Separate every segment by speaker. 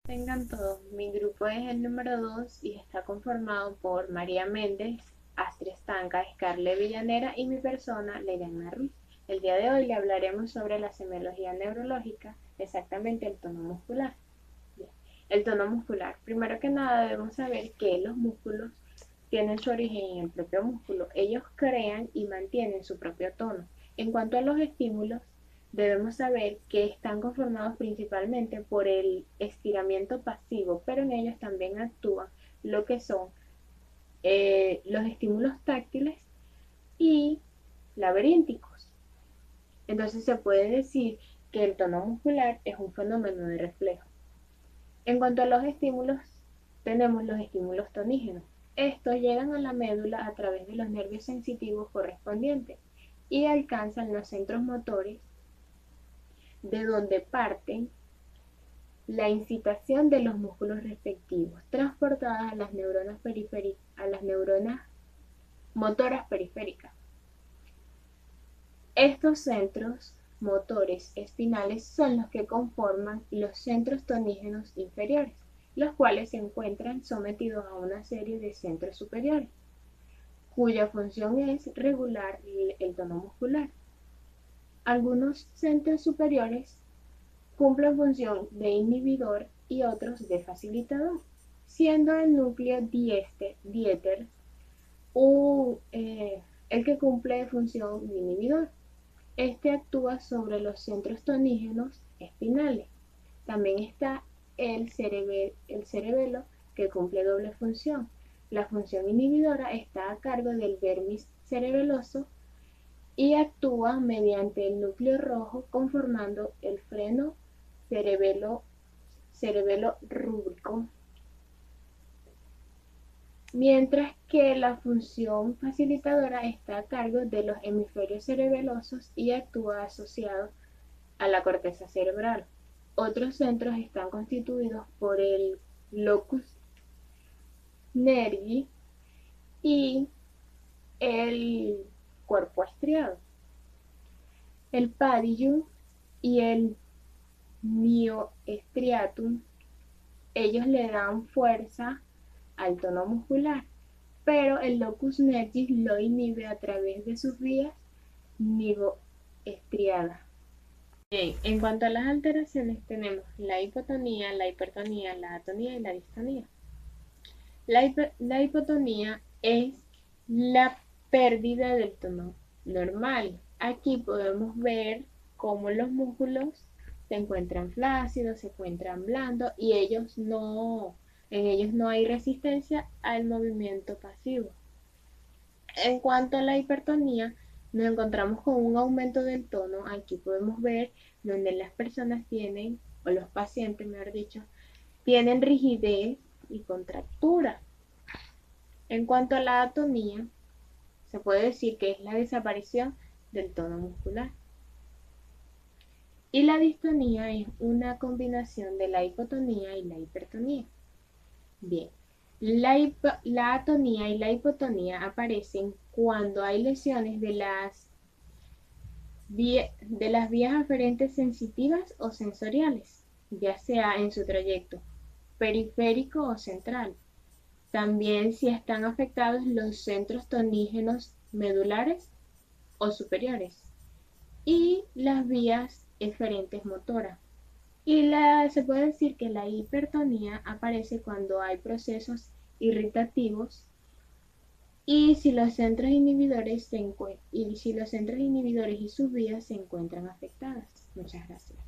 Speaker 1: Tengan todos, mi grupo es el número 2 y está conformado por María Méndez, Astrid Estanca, Scarlett Villanera y mi persona, Leyana Ruiz. El día de hoy le hablaremos sobre la semiología neurológica, exactamente el tono muscular. Bien. El tono muscular. Primero que nada debemos saber que los músculos tienen su origen en el propio músculo. Ellos crean y mantienen su propio tono. En cuanto a los estímulos, debemos saber que están conformados principalmente por el estiramiento pasivo, pero en ellos también actúan lo que son los estímulos táctiles y laberínticos. Entonces se puede decir que el tono muscular es un fenómeno de reflejo. En cuanto a los estímulos, tenemos los estímulos tonígenos. Estos llegan a la médula a través de los nervios sensitivos correspondientes y alcanzan los centros motores de donde parten la incitación de los músculos respectivos, transportadas a las neuronas periféricas, a las neuronas motoras periféricas. Estos centros motores espinales son los que conforman los centros tonígenos inferiores, los cuales se encuentran sometidos a una serie de centros superiores, cuya función es regular el tono muscular. Algunos centros superiores cumplen función de inhibidor y otros de facilitador, siendo el núcleo diéter el que cumple función de inhibidor. Este actúa sobre los centros tonígenos espinales. También está el cerebelo, que cumple doble función. La función inhibidora está a cargo del vermis cerebeloso y actúa mediante el núcleo rojo conformando el freno cerebelo rúbrico, mientras que la función facilitadora está a cargo de los hemisferios cerebelosos y actúa asociado a la corteza cerebral. Otros centros están constituidos por el locus nervi y el cuerpo estriado. El padium y el miostriatum, ellos le dan fuerza al tono muscular, pero el locus nervi lo inhibe a través de sus vías nivoestriadas. Bien, en cuanto a las alteraciones tenemos la hipotonía, la hipertonía, la atonía y la distonía. La hipotonía es la pérdida del tono normal. Aquí podemos ver cómo los músculos se encuentran flácidos, se encuentran blandos y en ellos no hay resistencia al movimiento pasivo. En cuanto a la hipertonía, nos encontramos con un aumento del tono. Aquí podemos ver donde las personas tienen, o los pacientes, mejor dicho, tienen rigidez y contractura. En cuanto a la atonía, se puede decir que es la desaparición del tono muscular. Y la distonía es una combinación de la hipotonía y la hipertonía. Bien, la atonía y la hipotonía aparecen cuando hay lesiones de las vías aferentes sensitivas o sensoriales, ya sea en su trayecto periférico o central. También si están afectados los centros tonígenos medulares o superiores y las vías eferentes motoras. Se puede decir que la hipertonía aparece cuando hay procesos irritativos y si los centros inhibidores y sus vías se encuentran afectadas. Muchas gracias.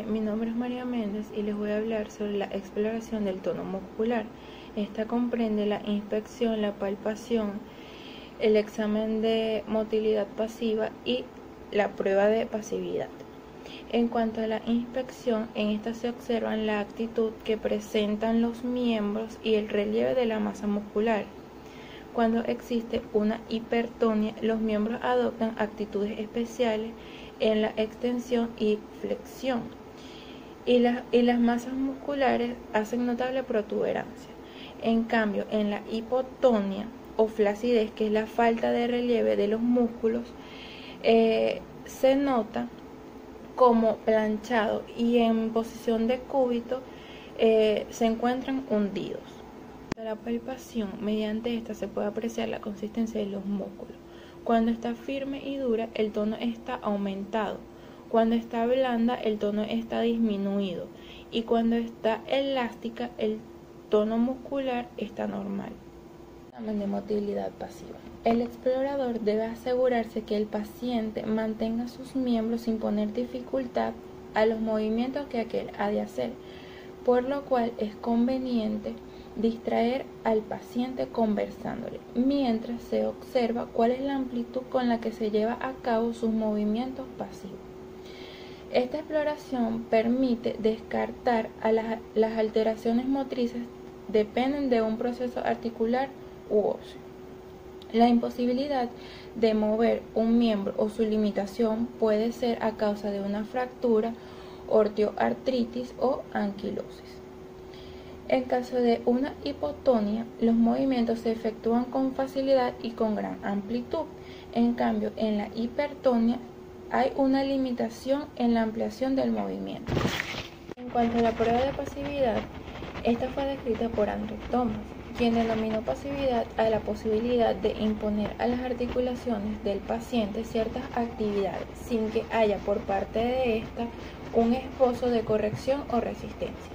Speaker 2: Mi nombre es María Méndez y les voy a hablar sobre la exploración del tono muscular. Esta comprende la inspección, la palpación, el examen de motilidad pasiva y la prueba de pasividad. En cuanto a la inspección, en esta se observan la actitud que presentan los miembros y el relieve de la masa muscular. Cuando existe una hipertonía, los miembros adoptan actitudes especiales en la extensión y flexión, y las masas musculares hacen notable protuberancia. En cambio, en la hipotonia o flacidez, que es la falta de relieve de los músculos, se nota como planchado y en posición de cúbito se encuentran hundidos. La palpación, mediante esta se puede apreciar la consistencia de los músculos. Cuando está firme y dura, el tono está aumentado. Cuando está blanda, el tono está disminuido. Y cuando está elástica, el tono muscular está normal. Examen de motilidad pasiva. El explorador debe asegurarse que el paciente mantenga sus miembros sin poner dificultad a los movimientos que aquel ha de hacer, por lo cual es conveniente distraer al paciente conversándole, mientras se observa cuál es la amplitud con la que se lleva a cabo sus movimientos pasivos. Esta exploración permite descartar a las alteraciones motrices dependen de un proceso articular u óseo. La imposibilidad de mover un miembro o su limitación puede ser a causa de una fractura, osteoartritis o anquilosis. En caso de una hipotonía, los movimientos se efectúan con facilidad y con gran amplitud. En cambio, en la hipertonía hay una limitación en la ampliación del movimiento. En cuanto a la prueba de pasividad, esta fue descrita por André Thomas, quien denominó pasividad a la posibilidad de imponer a las articulaciones del paciente ciertas actividades sin que haya por parte de ésta un esbozo de corrección o resistencia.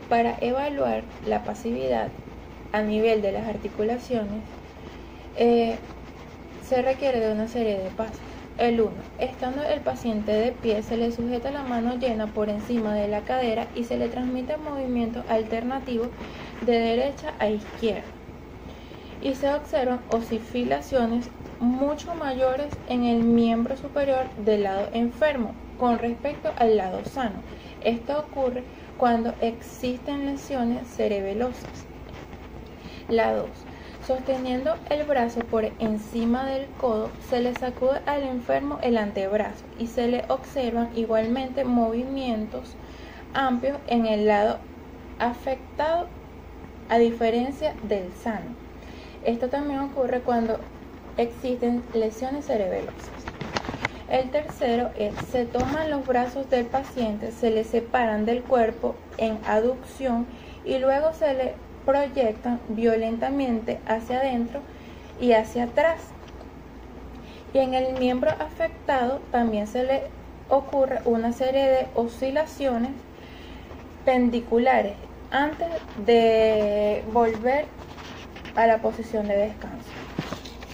Speaker 2: Para evaluar la pasividad a nivel de las articulaciones, se requiere de una serie de pasos. El 1. Estando el paciente de pie, se le sujeta la mano llena por encima de la cadera y se le transmite movimientos alternativos de derecha a izquierda. Y se observan oscilaciones mucho mayores en el miembro superior del lado enfermo con respecto al lado sano. Esto ocurre cuando existen lesiones cerebelosas. La 2. Sosteniendo el brazo por encima del codo, se le sacude al enfermo el antebrazo y se le observan igualmente movimientos amplios en el lado afectado a diferencia del sano. Esto también ocurre cuando existen lesiones cerebelosas. El tercero es, se toman los brazos del paciente, se le separan del cuerpo en aducción y luego se le proyectan violentamente hacia adentro y hacia atrás. Y en el miembro afectado también se le ocurre una serie de oscilaciones pendiculares antes de volver a la posición de descanso.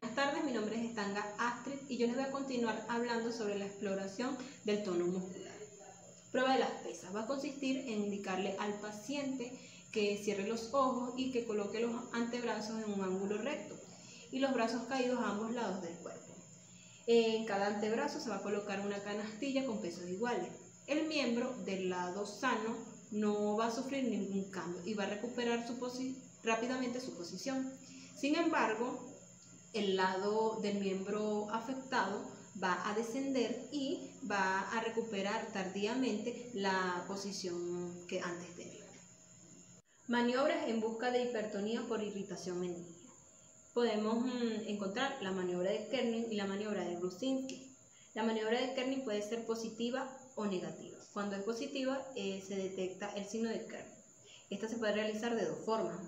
Speaker 3: Buenas tardes, mi nombre es Estanga Astrid y yo les voy a continuar hablando sobre la exploración del tono muscular. Prueba de las pesas. Va a consistir en indicarle al paciente que cierre los ojos y que coloque los antebrazos en un ángulo recto y los brazos caídos a ambos lados del cuerpo. En cada antebrazo se va a colocar una canastilla con pesos iguales. El miembro del lado sano no va a sufrir ningún cambio y va a recuperar rápidamente su posición. Sin embargo, el lado del miembro afectado va a descender y va a recuperar tardíamente la posición que antes tenía. Maniobras en busca de hipertonía por irritación meningea. Podemos encontrar la maniobra de Kerning y la maniobra de Gruzinski. La maniobra de Kerning puede ser positiva o negativa. Cuando es positiva, se detecta el signo de Kerning. Esta se puede realizar de dos formas.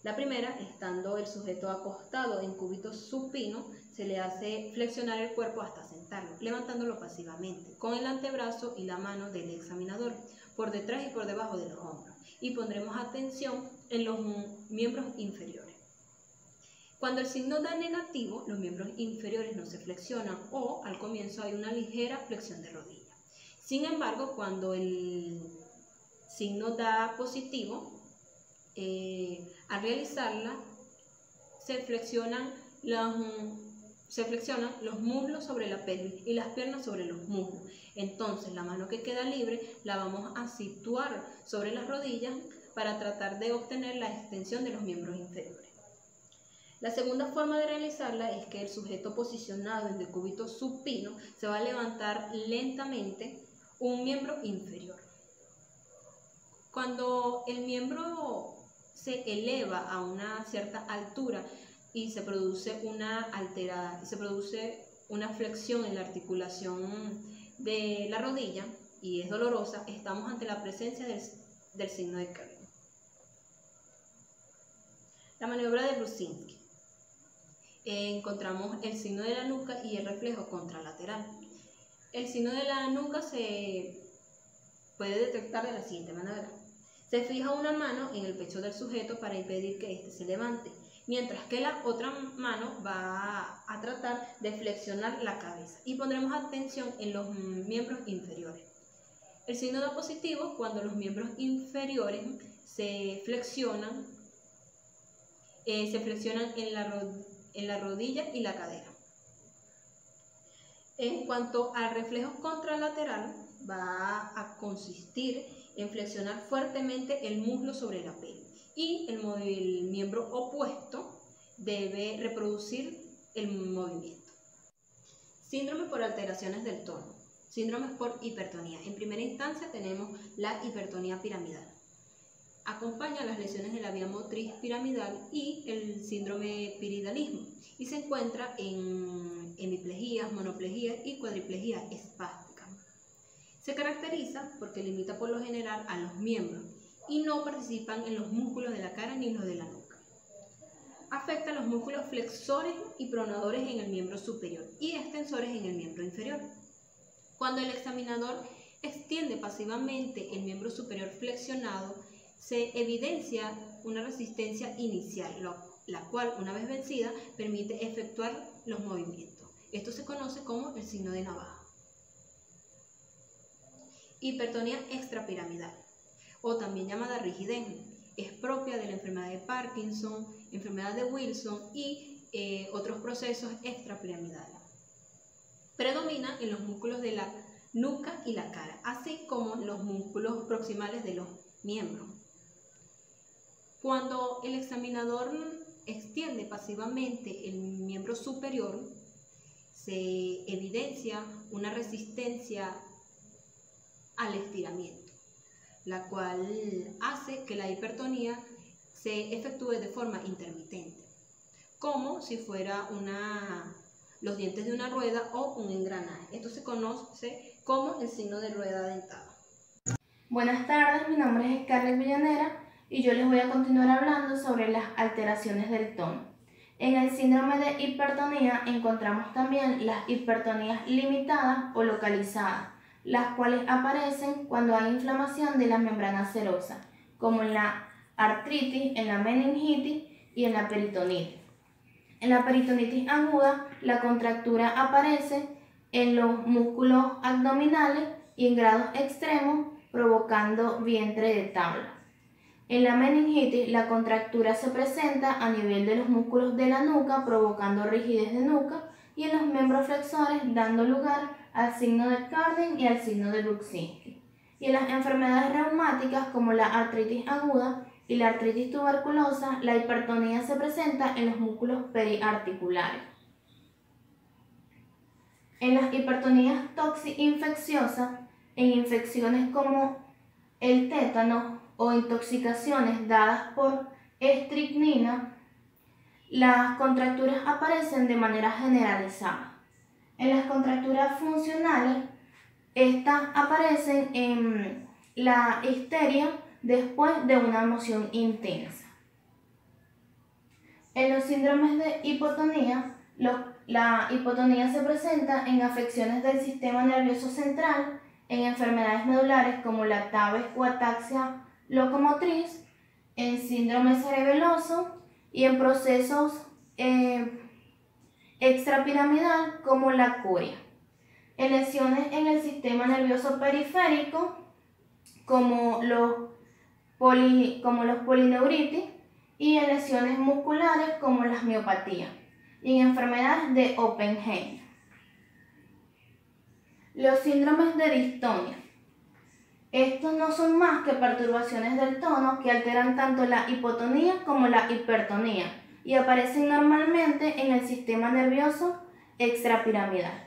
Speaker 3: La primera, estando el sujeto acostado en cúbito supino, se le hace flexionar el cuerpo hasta sentarlo, levantándolo pasivamente, con el antebrazo y la mano del examinador, por detrás y por debajo de los hombros, y pondremos atención en los miembros inferiores. Cuando el signo da negativo, los miembros inferiores no se flexionan o al comienzo hay una ligera flexión de rodilla. Sin embargo, cuando el signo da positivo, al realizarla se flexionan los muslos sobre la pelvis y las piernas sobre los muslos. Entonces la mano que queda libre la vamos a situar sobre las rodillas para tratar de obtener la extensión de los miembros inferiores. La segunda forma de realizarla es que el sujeto posicionado en decúbito supino se va a levantar lentamente un miembro inferior. Cuando el miembro se eleva a una cierta altura y se produce una flexión en la articulación de la rodilla y es dolorosa, estamos ante la presencia del signo de Kerner. La maniobra de Brusinski. Encontramos el signo de la nuca y el reflejo contralateral. El signo de la nuca se puede detectar de la siguiente manera. Se fija una mano en el pecho del sujeto para impedir que éste se levante, mientras que la otra mano va a tratar de flexionar la cabeza, y pondremos atención en los miembros inferiores. El signo da positivo cuando los miembros inferiores se flexionan en la rodilla y la cadera. En cuanto al reflejo contralateral, va a consistir en flexionar fuertemente el muslo sobre la pelvis, y el miembro opuesto debe reproducir el movimiento. Síndrome por alteraciones del tono. Síndromes por hipertonía. En primera instancia tenemos la hipertonía piramidal. Acompaña las lesiones de la vía motriz piramidal y el síndrome piramidalismo, y se encuentra en hemiplejías, monoplejías y cuadriplejías espásticas. Se caracteriza porque limita por lo general a los miembros y no participan en los músculos de la cara ni los de la nuca. Afecta los músculos flexores y pronadores en el miembro superior y extensores en el miembro inferior. Cuando el examinador extiende pasivamente el miembro superior flexionado, se evidencia una resistencia inicial, la cual, una vez vencida, permite efectuar los movimientos. Esto se conoce como el signo de navaja. Hipertonía extrapiramidal, o también llamada rigidez, es propia de la enfermedad de Parkinson, enfermedad de Wilson y otros procesos extrapiramidales. Predomina en los músculos de la nuca y la cara, así como en los músculos proximales de los miembros. Cuando el examinador extiende pasivamente el miembro superior, se evidencia una resistencia al estiramiento, la cual hace que la hipertonía se efectúe de forma intermitente, como si fuera los dientes de una rueda o un engranaje. Esto se conoce como el signo de rueda dentada.
Speaker 1: Buenas tardes, mi nombre es Scarlett Villanera y yo les voy a continuar hablando sobre las alteraciones del tono. En el síndrome de hipertonía encontramos también las hipertonías limitadas o localizadas, las cuales aparecen cuando hay inflamación de la membrana serosa, como en la artritis, en la meningitis y en la peritonitis. En la peritonitis aguda, la contractura aparece en los músculos abdominales y en grados extremos, provocando vientre de tabla. En la meningitis, la contractura se presenta a nivel de los músculos de la nuca, provocando rigidez de nuca, y en los miembros flexores, dando lugar al signo de Kerner y al signo de Brusinski. Y en las enfermedades reumáticas, como la artritis aguda y la artritis tuberculosa, la hipertonía se presenta en los músculos periarticulares. En las hipertonías toxi-infecciosas, en infecciones como el tétano o intoxicaciones dadas por estricnina, las contracturas aparecen de manera generalizada. En las contracturas funcionales, estas aparecen en la histeria después de una emoción intensa. En los síndromes de hipotonía, la hipotonía se presenta en afecciones del sistema nervioso central, en enfermedades medulares como la TAVES o ataxia locomotriz, en síndrome cerebeloso y en procesos extrapiramidal como la curia. En lesiones en el sistema nervioso periférico como los polineuritis, y en lesiones musculares como las miopatías, y en enfermedades de Oppenheimer. Los síndromes de distonia. Estos no son más que perturbaciones del tono que alteran tanto la hipotonía como la hipertonía y aparecen normalmente en el sistema nervioso extrapiramidal.